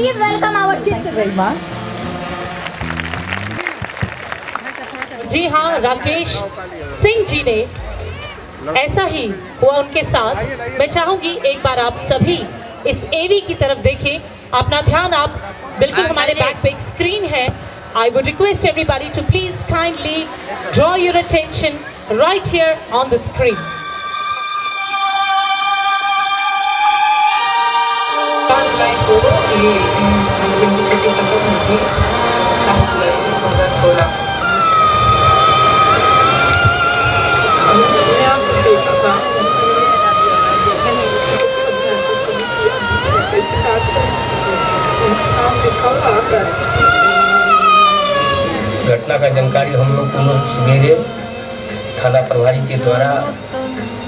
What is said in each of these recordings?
Please welcome our children. very much. जी हाँ, राकेश सिंह जी ने ऐसा ही हुआ उनके साथ। मैं चाहूंगी एक बार आप सभी इस एवी की तरफ देखें, अपना ध्यान आप बिल्कुल हमारे बैक पे एक स्क्रीन है। I would request everybody to please kindly draw your attention right here on the screen. घटना का जानकारी हम लोग को सवेरे थाना प्रभारी के द्वारा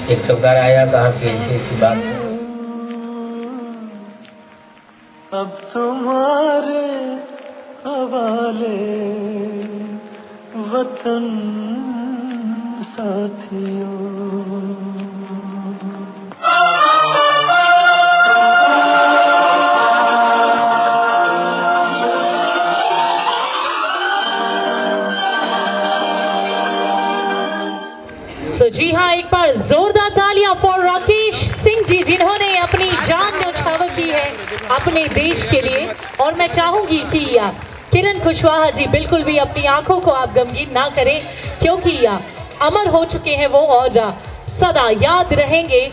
एक चौकीदार आया, कहा कि ऐसी ऐसी बात है। अब तुम्हारे हवाले वतन साथियों। So, जी हाँ, एक बार जोरदार तालियां फॉर राकेश सिंह जी, जिन्होंने अपनी जान न्यौछावर की है अपने देश के लिए। और मैं चाहूंगी कि किरण कुशवाहा जी बिल्कुल भी अपनी आंखों को आप गमगीन ना करें, क्योंकि अमर हो चुके हैं वो और सदा याद रहेंगे।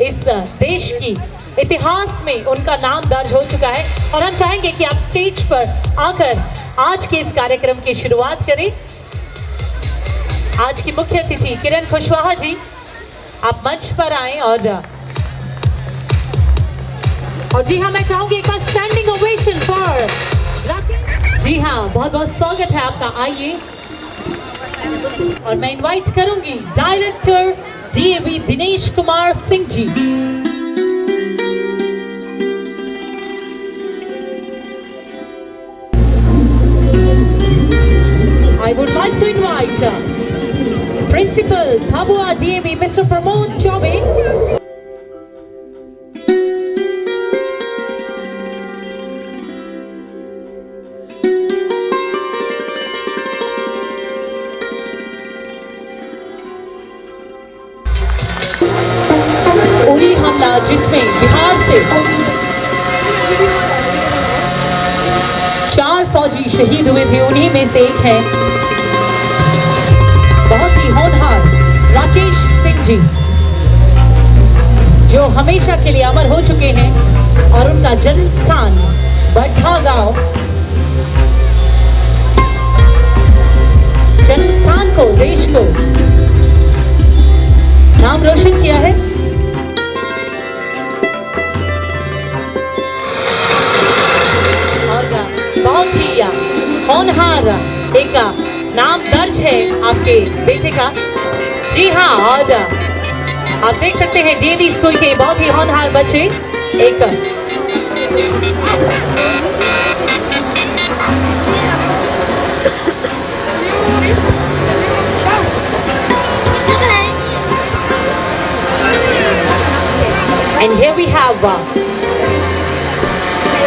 इस देश की इतिहास में उनका नाम दर्ज हो चुका है और हम चाहेंगे कि आप स्टेज पर आकर आज के इस कार्यक्रम की शुरुआत करें। आज की मुख्य अतिथि किरण कुशवाहा जी, आप मंच पर आएं और जी हाँ, मैं चाहूंगी एक बार स्टैंडिंग ओवेशन फॉर राकेश। जी हाँ, बहुत बहुत स्वागत है आपका। आइए और मैं इनवाइट करूंगी director DAV Dinesh Kumar Singh ji. I would like to invite Principal Bhabua DAV Mr. Pramod Chaube. Uri हमला जिसमें बिहार से 4 फौजी शहीद हुए थे, उन्हीं में से एक है बहुत ही होनहार राकेश सिंह जी, जो हमेशा के लिए अमर हो चुके हैं। और उनका जन्म स्थान बड्ढा गांव, जन्म स्थान को, देश को नाम रोशन किया है। और बहुत ही होनहार एक नाम दर्ज है आपके बेटे का। जी हाँ, और आप देख सकते हैं डीएवी स्कूल के बहुत ही होनहार बच्चे एक and here we have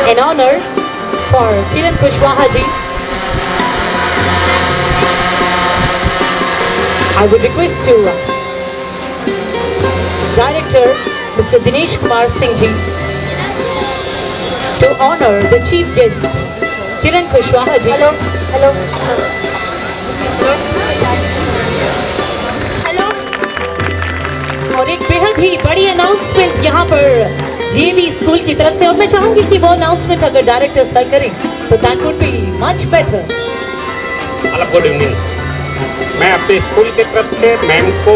an honor for Kiran Kushwaha ji. I would request to Director Mr. Dinesh Kumar Singh ji to honor the chief guest Kiran Kushwaha ji. Hello. Hello. Hello. और एक बेहद ही बड़ी announcement यहाँ पर DAV school की तरफ से, और मैं चाहूंगी कि वो अनाउंसमेंट अगर डायरेक्टर सर करें तो that would be much better. Hello, good evening. मैं अपने स्कूल की तरफ से मैम को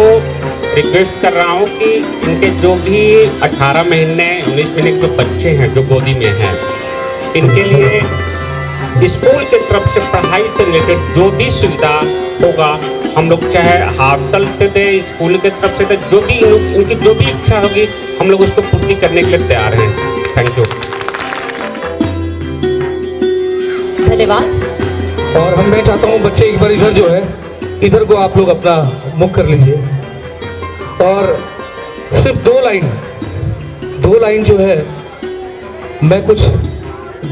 रिक्वेस्ट कर रहा हूँ कि इनके जो भी 18 महीने 19 महीने के जो बच्चे हैं जो गोदी में हैं, इनके लिए स्कूल की तरफ से पढ़ाई से रिलेटेड जो भी सुविधा होगा हम लोग चाहे हॉस्टल से दे, स्कूल की तरफ से दे, जो भी इनकी जो भी इच्छा होगी हम लोग उसको पूर्ति करने के लिए तैयार हैं। Thank you. धन्यवाद। और मैं चाहता हूँ बच्चे एक बार इधर जो है, इधर को आप लोग अपना मुख कर लीजिए और सिर्फ 2 लाइन जो है मैं कुछ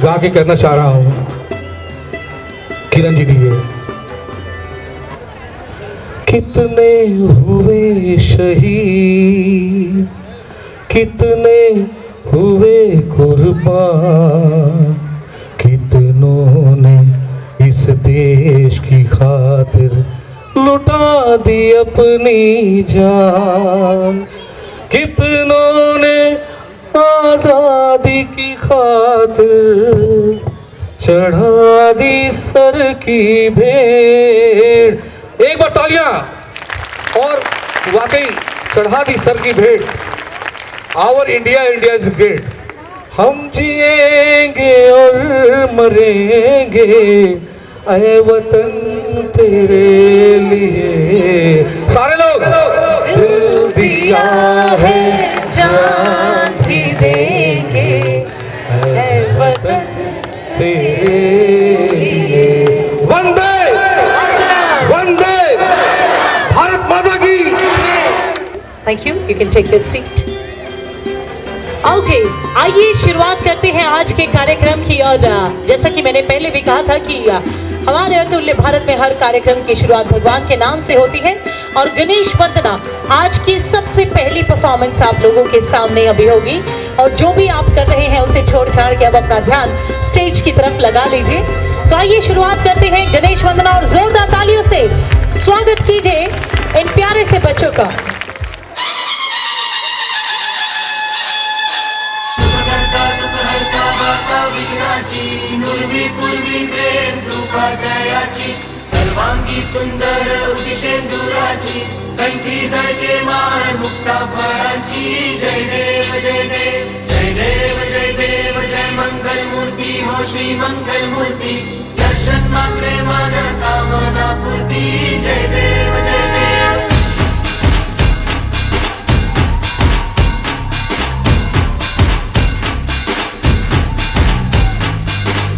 गा के करना चाह रहा हूँ। किरण जी दीजिए। कितने हुए शहीद, कितने हुए कुर्बान, कितनों ने इस देश की खातिर लुटा दी अपनी जान, कितनों ने आजादी की खातिर चढ़ा दी सर की भेंट। एक बार तालियां। और वाकई चढ़ा दी सर की भेंट। Our India, India is great. हम जिएंगे और मरेंगे ऐ वतन तेरे लिए। सारे लोग दिल दिया है जान भी देंगे ऐ वतन तेरे लिए। वंदे वंदे भारत माता की। Thank you, you can take your seat. Okay, आइए शुरुआत करते हैं आज के कार्यक्रम की। और जैसा कि मैंने पहले भी कहा था कि हमारे अतुल्य भारत में हर कार्यक्रम की शुरुआत भगवान के नाम से होती है। और गणेश वंदना आज की सबसे पहली परफॉर्मेंस आप लोगों के सामने अभी होगी। और जो भी आप कर रहे हैं उसे छोड़ छाड़ के अब अपना ध्यान स्टेज की तरफ लगा लीजिए। सो आइए शुरुआत करते हैं गणेश वंदना और जोरदार तालियों से स्वागत कीजिए इन प्यारे से बच्चों का। सर्वांगी सुंदर उदिशेंदुराची, कंठी झळके माळ मुक्ता फळाची। जय देव जय देव जय देव जय देव जय मंगल मूर्ती हो श्री मंगल मूर्ती। दर्शन मात्रे मन कामना पूर्ती। जय देव जय देव।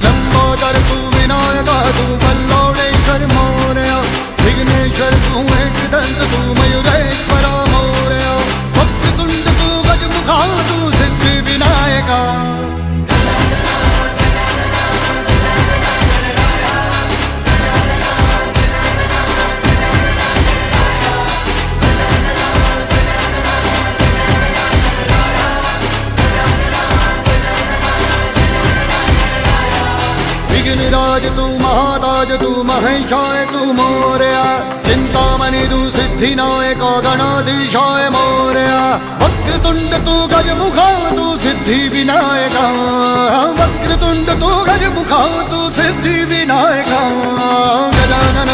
लंबोदर तू विनायका तू बल्लौडेश्वर मोरया, विघ्नेश्वर तू एकदंत तू मयूरेश्वरा मोरया, वक्रतुंड तू गजमुखा तू सिद्धि विनायका। विघ्नराज तू महाताज तू महेशाय तू मोरया, चिंतामणि तू सिद्धिनायक गणाधीशाय मोरया, वक्रतुंड तू गजमुखा तू सिद्धि विनायका, वक्रतुंड तू गजमुखा तू सिद्धि विनायका। गजानन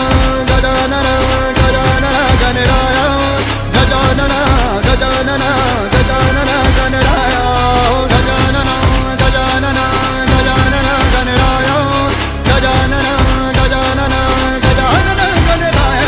गजानन गजानन गणराय, गजानन गजानन गजानन गणराय, गजानन गजानन गजानन गणराय, गजानन गजानन गजानन गणराय।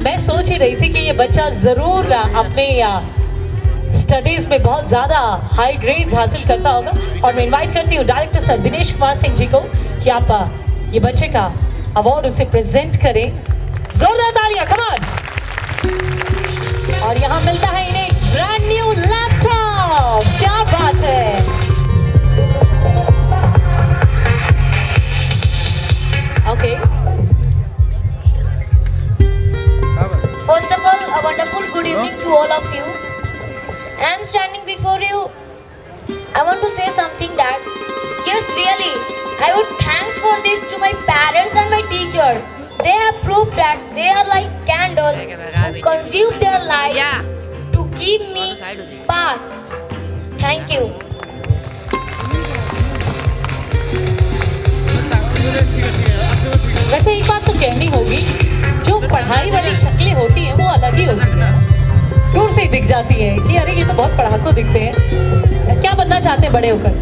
मैं सोच ही रही थी कि ये बच्चा जरूर अपने स्टडीज में बहुत ज्यादा हाई ग्रेड्स हासिल करता होगा। और मैं इनवाइट करती हूँ डायरेक्टर सर दिनेश कुमार सिंह जी को कि आप ये बच्चे का अवार्ड उसे प्रेजेंट करें। जोरदार तालियां, कम ऑन। और यहाँ मिलता है इन्हें ब्रांड न्यू लैपटॉप। क्या बात है। Okay, First of all, a wonderful good evening to all of you. I am standing before you. I want to say something that, yes, really, I would thanks for this to my parents and my teacher. They have proved that they are like candle who consume their life to give me path. Thank you. वैसे एक बात तो कहनी होगी, जो पढ़ाई वाली शक्लें होती हैं वो अलग ही होती हैं, दूर से ही दिख जाती है कि अरे ये तो बहुत पढ़ाकू दिखते हैं। क्या बनना चाहते हैं बड़े होकर?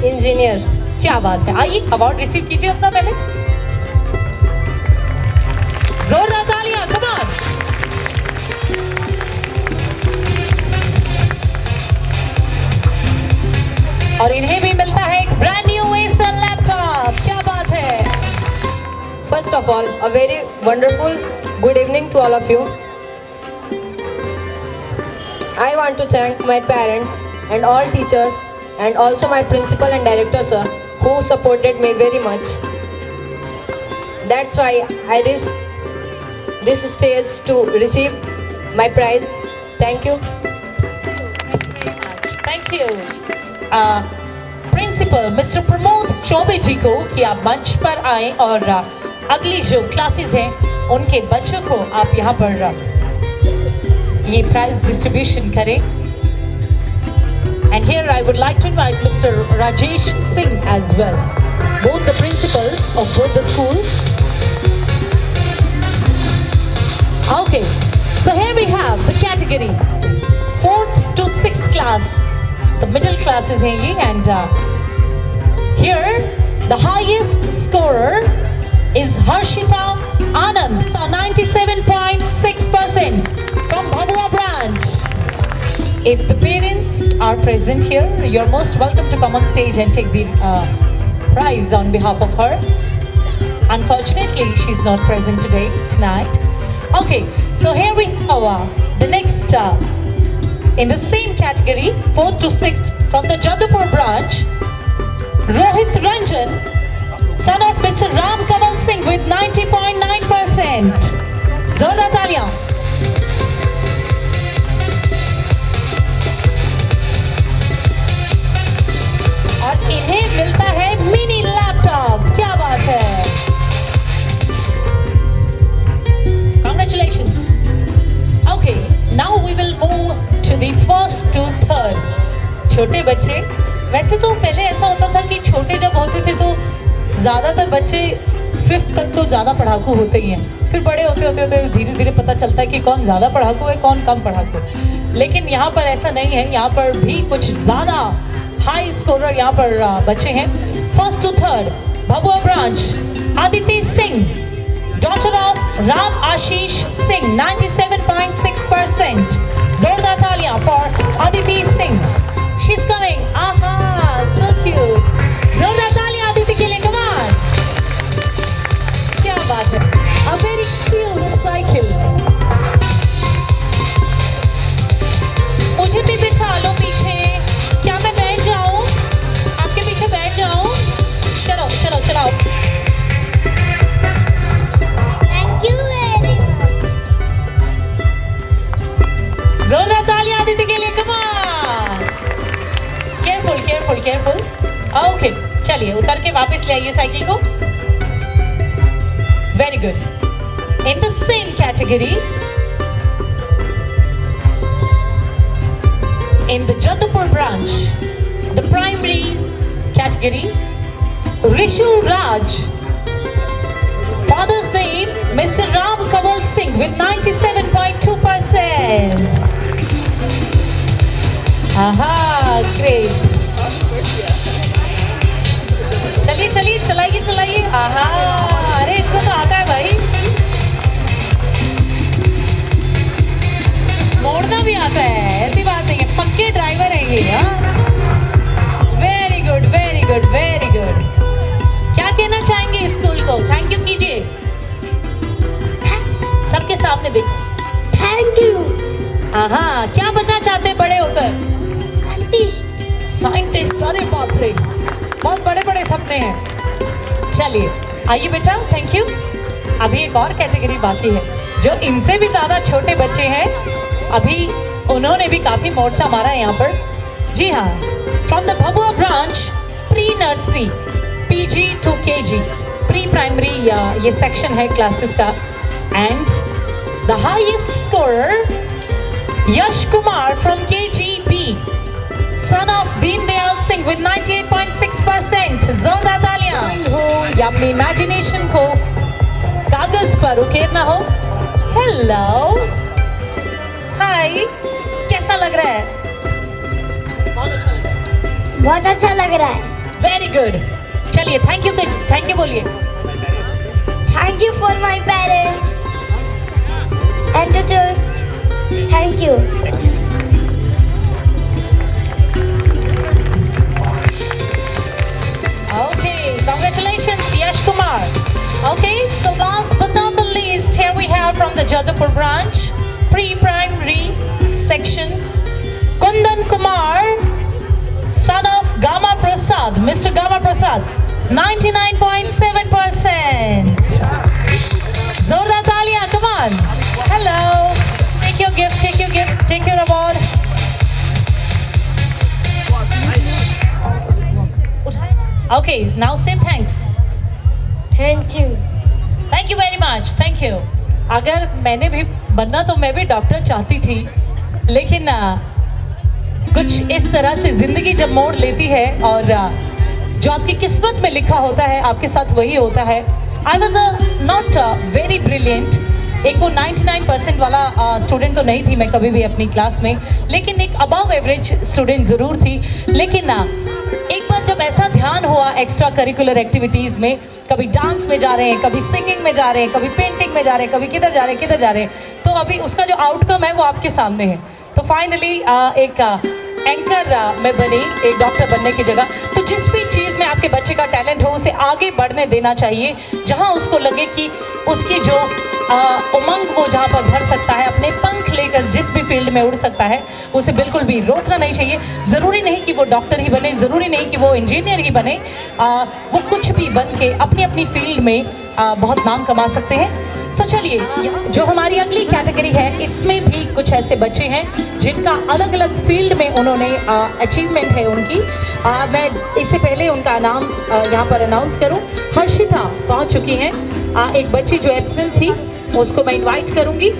इंजीनियर। क्या बात है, आइए अवार्ड रिसीव कीजिए अपना पहले। जोरदार तालियां, कम ऑन। और इन्हें भी मिलता है एक ब्रांड न्यू एसर लैपटॉप। क्या बात है। First of all, a very wonderful good evening to all of you. I want to thank my parents and all teachers and also my principal and director sir who supported me very much. That's why I reached this stage to receive my prize. Thank you. Thank you principal mister Pramod Chaubey ji को कि आप मंच पर आए और अगली जो classes हैं उनके बच्चों को आप यहाँ पर ये प्राइज डिस्ट्रीब्यूशन करें। And here I would like to invite Mr. Rajesh Singh as well, both the principals of both the schools. Okay, so here we have the category 4th to 6th class, the middle classes हैं ये, and here the highest scorer is Harshita Anand, 97.6% from Bhabua branch. If the parents are present here, you're most welcome to come on stage and take the prize on behalf of her. Unfortunately, she's not present tonight. Okay, so here we have the next in the same category, 4th to 6th from the Jadavpur branch, Rohit Ranjan, son of Mr. Ram Kamal Singh with 90.9%. Zorda Talia. और इन्हें मिलता है mini laptop. क्या बात है, Congratulations. Okay, now we will move to the 1st to 3rd. छोटे बच्चे, वैसे तो पहले ऐसा होता था कि छोटे जब होते थे तो ज़्यादातर बच्चे 5th तक तो ज़्यादा पढ़ाकू होते ही हैं, फिर बड़े होते होते होते धीरे धीरे पता चलता है कि कौन ज़्यादा पढ़ाकू है कौन कम पढ़ाकू है। लेकिन यहाँ पर ऐसा नहीं है, यहाँ पर भी कुछ ज़्यादा हाई स्कोरर यहाँ पर बच्चे हैं। 1st to 3rd, Bhabua branch, Aditya Singh, daughter of Ram Ashish Singh, 97.6%. Zorda Talia for Aditi Singh. She's coming. Aha, so cute. Zorda Talia Aditi के लिए, come on. क्या बात है, a very cute cycle. मुझे भी बिठा लो पीछे, क्या मैं बैठ जाऊं? आपके पीछे बैठ जाऊं? चलो चलो चलाओ। जोरदार तालियां आदित्य के लिए, come on. Careful careful careful. Okay, चलिए उतर के वापस ले आइए साइकिल को। Very good. In the same category, in the Jadpur branch, the primary category, Rishu Raj, father's name Mr. Ram Kamal Singh with 97.2%. Aha, great. चलिए चलिए चलाइए चलाइए। आहा, अरे इसको तो आता है भाई, मोड़ना भी आता है, ऐसी बात नहीं है, पक्के ड्राइवर है ये। Very good very good very good. क्या कहना चाहेंगे स्कूल को? थैंक यू कीजिए सबके सामने, देखो Thank you. आहा, क्या बनना चाहते हैं बड़े होकर? साइंटिस्ट। अरे बाप रे, बहुत बड़े बड़े सपने हैं। चलिए आइए बेटा, थैंक यू। अभी एक और कैटेगरी बाकी है जो इनसे भी ज़्यादा छोटे बच्चे हैं, अभी उन्होंने भी काफ़ी मोर्चा मारा है यहाँ पर। जी हाँ, from the Bhabua branch, pre nursery, PG to KG, pre primary ये सेक्शन है क्लासेस का। And the highest scorer Yash Kumar फ्रॉम KGB, son of Deen Dayal Singh with 98.6%. जोरदार तालियां हो या अपनी इमेजिनेशन को कागज पर उकेरना हो। हेलो, हाय, कैसा लग रहा है? बहुत अच्छा लग रहा है। Very good. चलिए थैंक यू बोलिए। Thank you for my parents and teachers. Thank you. Okay, congratulations, Yash Kumar. Okay, so last but not the least, here we have from the Jadavpur branch, pre-primary section, Kundan Kumar, son of Gama Prasad, Mr. Gama Prasad, 99.7%. Zorda Talia, come on. Hello. Take your gift, take your gift, take your award. Okay, now say thanks. Thank you. Thank you very much, thank you. अगर मैंने भी बनना तो मैं भी doctor चाहती थी, लेकिन कुछ इस तरह से ज़िंदगी जब मोड़ लेती है और जो आपकी किस्मत में लिखा होता है आपके साथ वही होता है। I was not very brilliant, एक वो 99% वाला स्टूडेंट तो नहीं थी मैं कभी भी अपनी क्लास में, लेकिन एक अबव एवरेज स्टूडेंट ज़रूर थी। लेकिन एक बार जब ऐसा ध्यान हुआ एक्स्ट्रा करिकुलर एक्टिविटीज़ में, कभी डांस में जा रहे हैं, कभी सिंगिंग में जा रहे हैं, कभी पेंटिंग में जा रहे हैं, कभी किधर जा रहे हैं, तो अभी उसका जो आउटकम है वो आपके सामने है। तो फाइनली एक एंकर में बनी एक डॉक्टर बनने की जगह। तो जिस भी चीज़ में आपके बच्चे का टैलेंट हो उसे आगे बढ़ने देना चाहिए, जहाँ उसको लगे कि उसकी जो उमंग वो जहाँ पर भर सकता है, अपने पंख लेकर जिस भी फील्ड में उड़ सकता है, उसे बिल्कुल भी रोकना नहीं चाहिए। ज़रूरी नहीं कि वो डॉक्टर ही बने, ज़रूरी नहीं कि वो इंजीनियर ही बने, वो कुछ भी बन के अपनी अपनी फील्ड में बहुत नाम कमा सकते हैं। सो चलिए, जो हमारी अगली कैटेगरी है इसमें भी कुछ ऐसे बच्चे हैं जिनका अलग अलग फील्ड में उन्होंने अचीवमेंट है उनकी। मैं इससे पहले उनका नाम यहाँ पर अनाउंस करूँ। हर्षिता पहुँच चुकी हैं। एक बच्ची जो एब्सेंट थी उसको मैं इनवाइट करूँगी।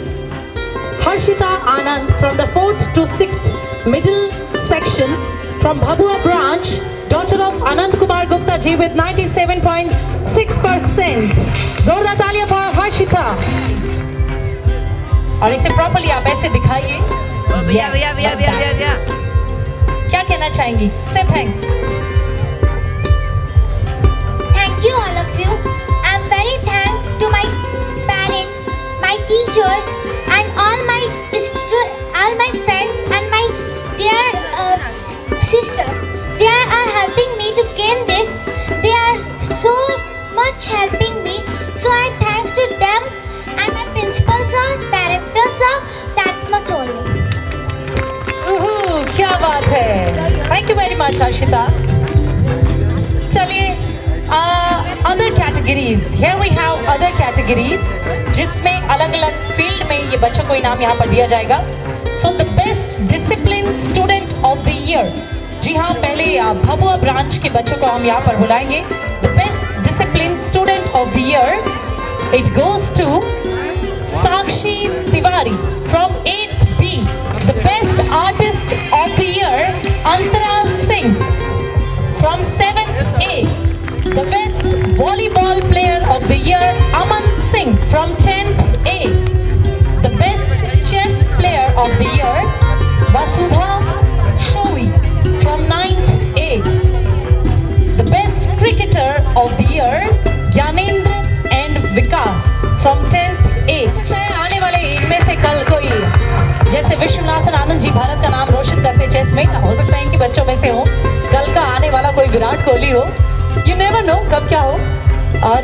Harshita Anand from the 4th to 6th middle section from Bhabua branch, daughter of Anand Kumar Gupta ji with 97.6%. जोरदार तालियां for Harshita. और इसे प्रॉपर्ली आप ऐसे दिखाइए। क्या कहना चाहेंगी? Say thanks. Thank you all of you. I'm very thankful to my parents, my teachers, and all my friends and my dear sister. They are helping me to gain this. They are so much helping me. So I thanks to them and my principal sir, director sir. That's much only. क्या बात है। Thank you very much Harshita. चलिए other categories. Here we have other categories जिसमें अलग अलग field में ये बच्चों को इनाम यहाँ पर दिया जाएगा। So the best disciplined student of the year. जी हाँ, पहले भभुआ ब्रांच के बच्चों को हम यहाँ पर बुलाएंगे। The best disciplined student of the year, it goes to Sakshi Tiwari from 8th B. The best artist of the year, Antara Singh from 7th A. The best volleyball player of the year, Aman Singh from 10th A. The best chess player of the year, Vasudha Showi from 9th A. The best cricketer of the year, Gyanendra and Vikas from 10th A. आने वाले इनमें से कल कोई जैसे विश्वनाथन आनंद जी भारत का नाम रोशन करते चेस में, हो सकता है इनके बच्चों में से हो। कल का आने वाला कोई विराट कोहली हो, यू नेवर नो कब क्या हो। और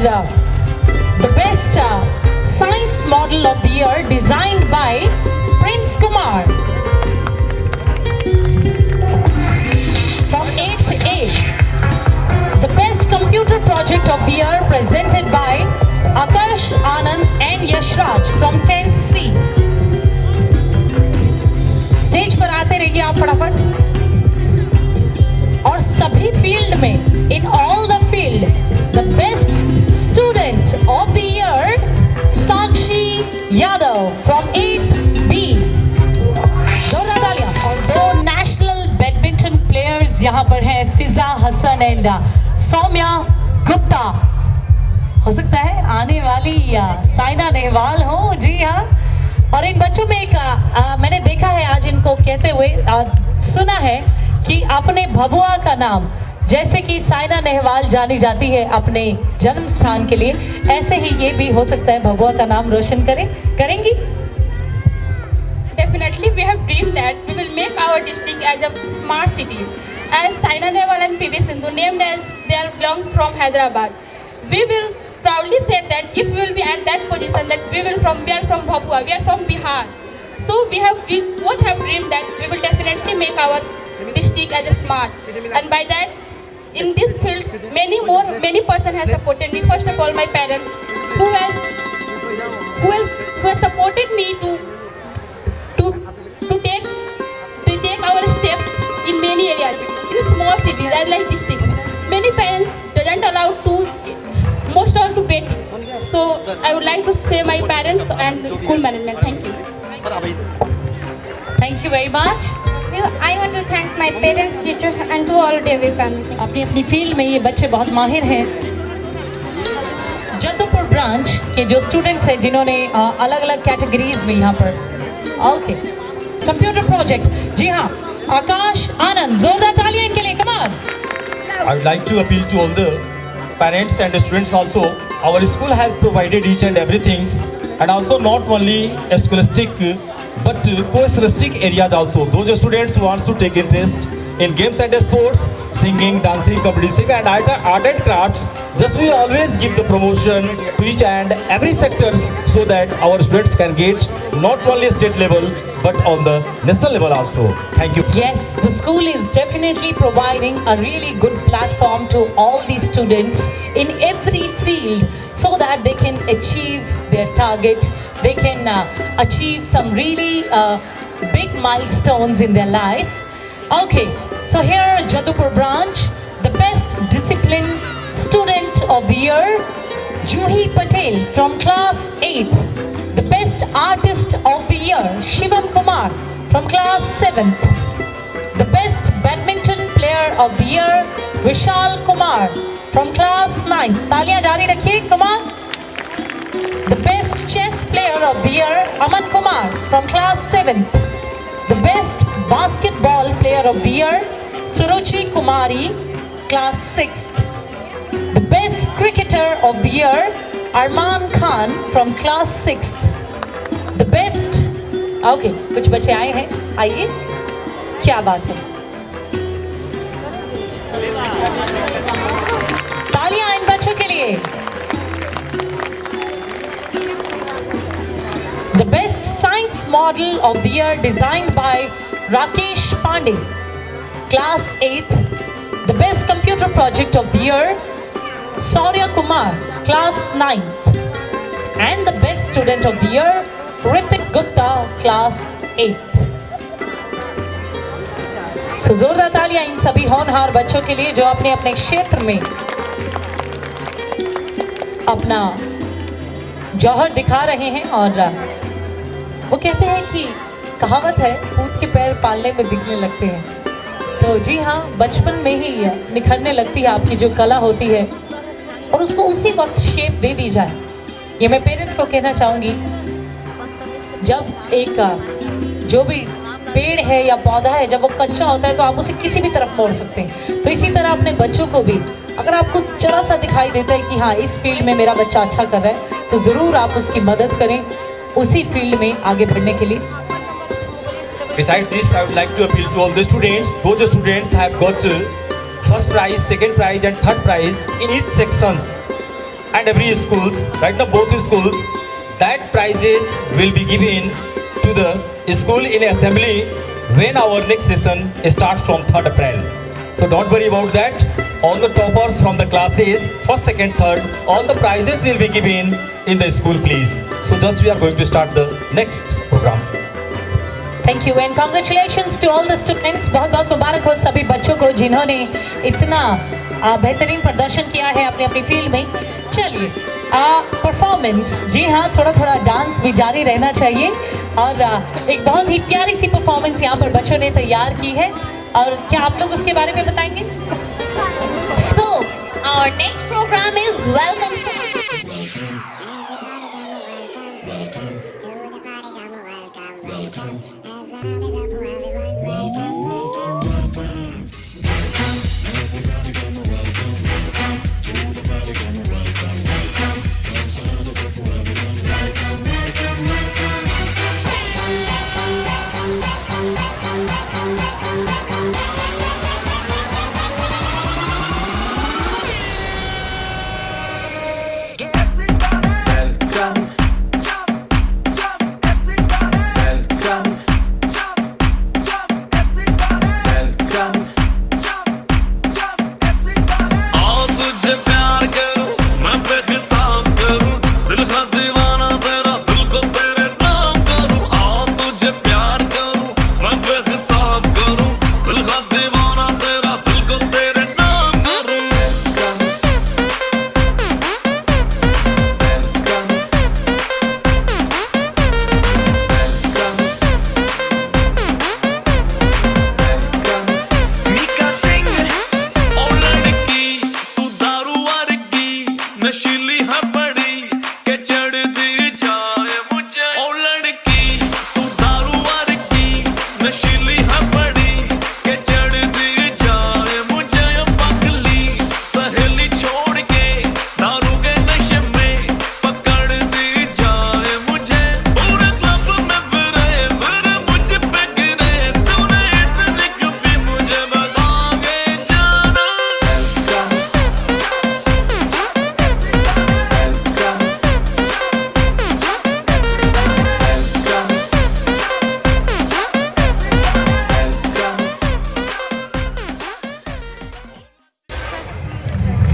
the best science model of the year designed by Prince Kumar from 8th A. The best computer project of the year presented by Akash Anand and Yashraj from 10th C. Stage पर आते रहिए आप फटाफट। और सभी फील्ड में, in all the field, the best student of the year, Sakshi Yadav from 8th B. जोरदार तालियां। और दो नेशनल बैडमिंटन प्लेयर्स यहाँ पर हैं, फिजा हसन एंड सौम्या गुप्ता। हो सकता है आने वाली साइना नेहवाल हो। जी हाँ, और इन बच्चों में एक मैंने देखा है आज इनको कहते हुए सुना है कि अपने भभुआ का नाम, जैसे कि साइना नेहवाल जानी जाती है अपने जन्म स्थान के लिए, ऐसे ही ये भी हो सकता है भभुआ का नाम रोशन करेंगी। Definitely, we have dreamed that we will make our district as a smart city. As Saina Nehwal and PV Sindhu named as they are belong from Hyderabad, we will proudly say that if we will be at that position, that we are from Bhabua, we are from Bihar. So we both have dreamed that we will definitely make our district as a smart. And by that, in this field, many person has supported me. First of all, my parents, who has supported me to take our steps in many areas, in small cities as like districts. Many parents doesn't allow to most all to pay. So I would like to say my parents and school management. Thank you. Thank you very much. I want to thank my parents, teachers and to all Devi family. अपनी अपनी field में ये बच्चे बहुत माहिर हैं। Jadupur branch के जो स्टूडेंट्स हैं जिन्होंने अलग अलग कैटेगरीज में यहाँ पर ओके कंप्यूटर प्रोजेक्ट, जी हाँ, आकाश आनंद, जोरदार तालियां इनके लिए, come on. I would like to appeal to all the parents and the students also. Our school has provided each and everything, and also not only a scholastic but co-scholastic areas also. Those students who wants to take interest in games and sports, singing, dancing, comedy, and art and crafts, just we always give the promotion to each and every sectors so that our students can get not only state level but on the national level also. Thank you. Yes, the school is definitely providing a really good platform to all these students in every field so that they can achieve their target, they can achieve some really big milestones in their life. Okay, so here Jadupur branch, the best discipline student of the year, Juhi Patel from class 8th. The best artist of the year, Shivam Kumar from class 7th. The best badminton player of the year, Vishal Kumar from class 9th. तालियां जारी रखिए, come on. The best chess player of the year, Aman Kumar from class 7th. The best basketball player of the year, Suruchi Kumari, class 6th. The best cricketer of the year, Arman Khan from class 6th. The best, okay, कुछ बच्चे आए हैं, आइए, क्या बात है, तालियां इन बच्चों के लिए। The best science model of the year designed by Rakesh Pandey, class 8th. The best computer project of the year, Saurya Kumar, class 9th. And the best student of the year, Ritik Gupta, class 8th. So जोरदार तालियां इन सभी होनहार बच्चों के लिए जो अपने अपने क्षेत्र में अपना जौहर दिखा रहे हैं। और वो कहते हैं कि कहावत है, पूत के पैर पालने में दिखने लगते हैं। तो जी हाँ, बचपन में ही निखरने लगती है आपकी जो कला होती है और उसको उसी वक्त शेप दे दी जाए। ये मैं पेरेंट्स को कहना चाहूँगी, जब एक जो भी पेड़ है या पौधा है, जब वो कच्चा होता है तो आप उसे किसी भी तरफ मोड़ सकते हैं। तो इसी तरह अपने बच्चों को भी अगर आपको जरा सा दिखाई देता है कि हाँ इस फील्ड में मेरा बच्चा अच्छा कर रहा है, तो ज़रूर आप उसकी मदद करें उसी फील्ड में आगे बढ़ने के लिए। Besides this, I would like to appeal to all the students. Those students have got first prize, second prize and third prize in each sections. And every schools, right now both schools, that prizes will be given to the school in assembly when our next session starts from 3rd April. So don't worry about that. All the toppers from the classes, first, second, third, all the prizes will be given in the school, please. So just we are going to start the next program. Thank you and congratulations to all the students. बहुत बहुत मुबारक हो सभी बच्चों को जिन्होंने इतना बेहतरीन प्रदर्शन किया है अपनी अपनी फील्ड में। चलिए परफॉर्मेंस, जी हाँ, थोड़ा थोड़ा डांस भी जारी रहना चाहिए। और एक बहुत ही प्यारी सी परफॉर्मेंस यहाँ पर बच्चों ने तैयार की है, और क्या आप लोग उसके बारे में बताएंगे? So, our next program is Welcome Song.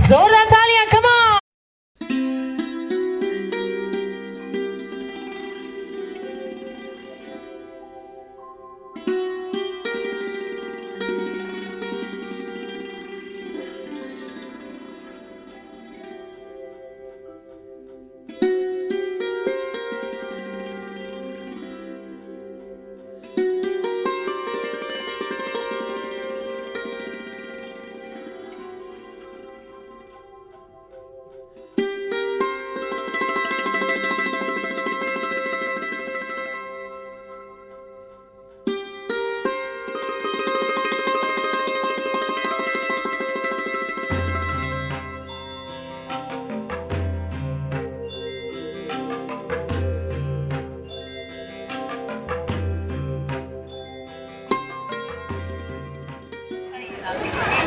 जोरदार तालियां, come on!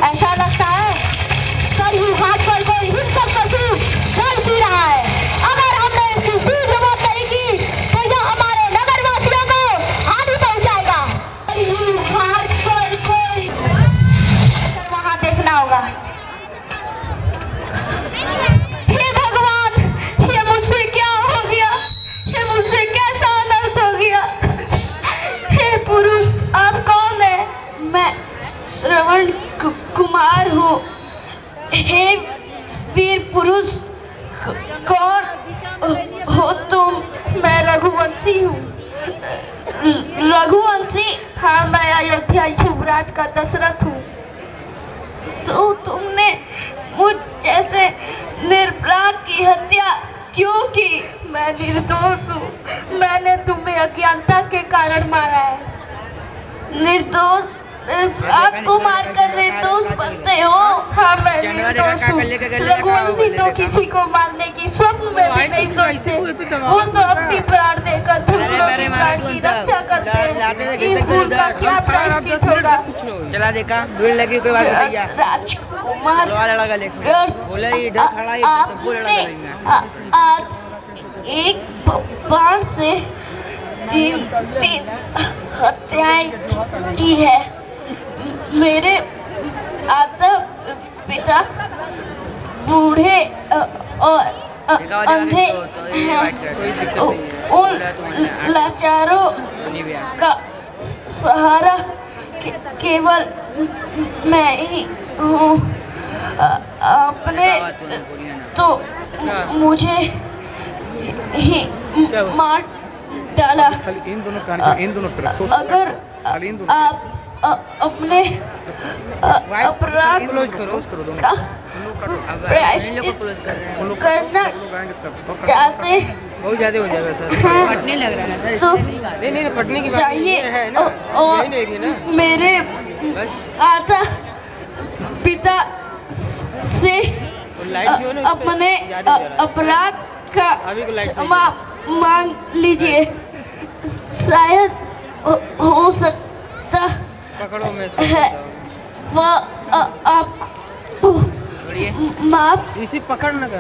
ऐसा लगता है कल ही हाथ पर कोई हिंसक पशु जल पी रहा है। अगर हमने इसकी शीघ्र मौत नहीं की तो यह हमारे नगर वासियों को हानि पहुंचाएगा। कल ही हाथ पर कोई वहां देखना होगा। हे भगवान, ये मुझसे क्या हो गया? ये मुझसे कैसा अनर्थ हो गया? हे पुरुष, आप कौन है? मैं श्रवण कुमार हूँ। हे वीर पुरुष, कौन हो तुम? मैं रघुवंशी हूँ। रघुवंशी? हाँ, मैं अयोध्या युवराज का दशरथ हूँ। तो तुमने मुझ जैसे निर्पराध की हत्या क्यों की? मैं निर्दोष हूँ। मैंने तुम्हें अज्ञानता के कारण मारा है। निर्दोष? आप को मारकर निर्दोष बनते हो? हाँ, मैं निर्दोष हूँ। रघुवंशी तो किसी को मारने की स्वप्न में भी नहीं सोचते। वो तो अपनी प्राण देकर दूसरों की प्राण की रक्षा करते हैं। इस भूल का क्या प्रायश्चित होगा? चला देखा भीड़ लगी कोई बात नहीं है। राजकुमार, आपने आज एक बाण से तीन हत्याएं की है। मेरे माता पिता बूढ़े और अंधे हैं। उन लाचारों का सहारा केवल मैं ही हूँ। आपने तो मुझे ही मार डाला। अगर आप अपने अपराध का प्रायश्चित करना चाहते बहुत ज्यादा हो जाएगा सर। फटने लग रहा है तो नहीं फटने की बात चाहिए है ना, और यही नहीं ना। मेरे आता पिता से अपने अपराध का क्षमा मांग लीजिए। शायद हो सकता है वह आपको माफ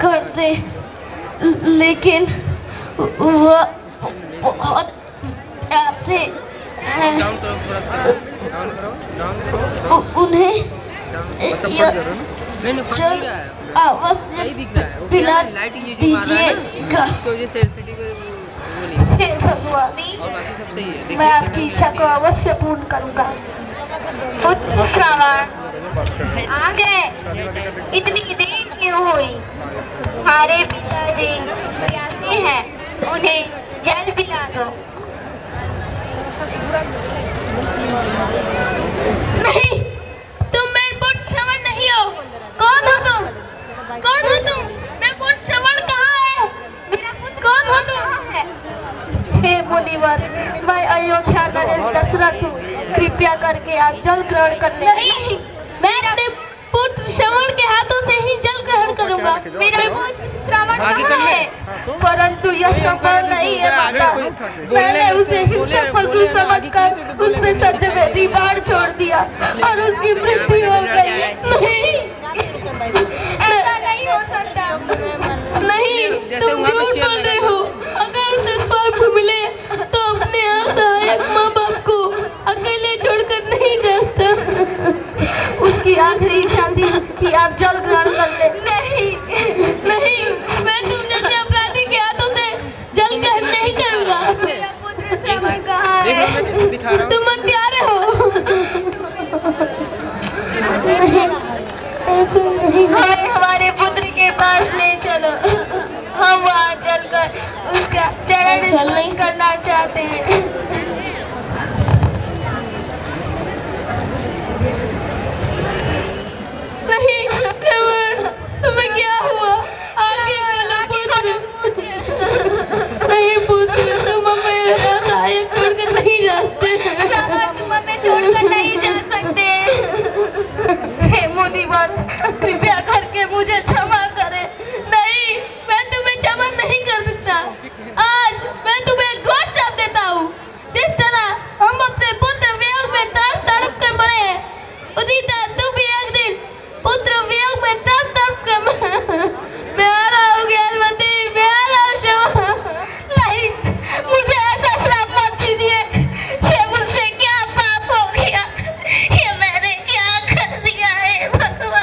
कर दे, लेकिन वह बहुत ऐसे हैं उन्हें जल अवश्य पिला दीजिएगा। हे भगवान, मैं आपकी इच्छा को अवश्य पूर्ण करूंगा। पुत्र श्रावण आ गए, इतनी देर क्यों हुई? हमारे पिताजी प्यासे हैं, उन्हें जल पिला दो। नहीं, तुम मेरे पुत्र श्रवण नहीं हो। कौन हो तुम? कौन हो तुम? मैं पुत्र श्रवण कहाँ है? मेरा पुत्र कौन हो तुम? है हे मुनिवर, मैं अयोध्या नरेश दशरथ हूँ। कृपया करके आप जल ग्रहण कर ले। नहीं, मैं अपने पुत्र श्रवण के हाथों से ही जल ग्रहण करूंगा। मेरा पुत्र श्रवण कहाँ है? परंतु यह संभव नहीं है माता। मैंने उसे हिंसक पशु समझकर उसमें सत्यवेदी बाढ़ छोड़ दिया और उसकी मृत्यु हो गई। नहीं, ऐसा नहीं हो सकता। नहीं, तुम झूठ बोल रहे हो। अगर उसे स्वर्ग मिले तो अपने असहायक माँ बाप को अकेले छोड़कर नहीं जाता। उसकी आखिरी इच्छा थी कि आप जल ग्रहण कर ले। नहीं, नहीं, मैं तुम जैसे अपराधी के हाथों से जल ग्रहण नहीं करूंगा। मेरा पुत्र श्रवण कहाँ है? तुम हत्यारे हो। ऐसे नहीं, हमें हमारे पुत्र के पास ले चलो। हम वहाँ चलकर उसका चरण स्पर्श करना चाहते हैं।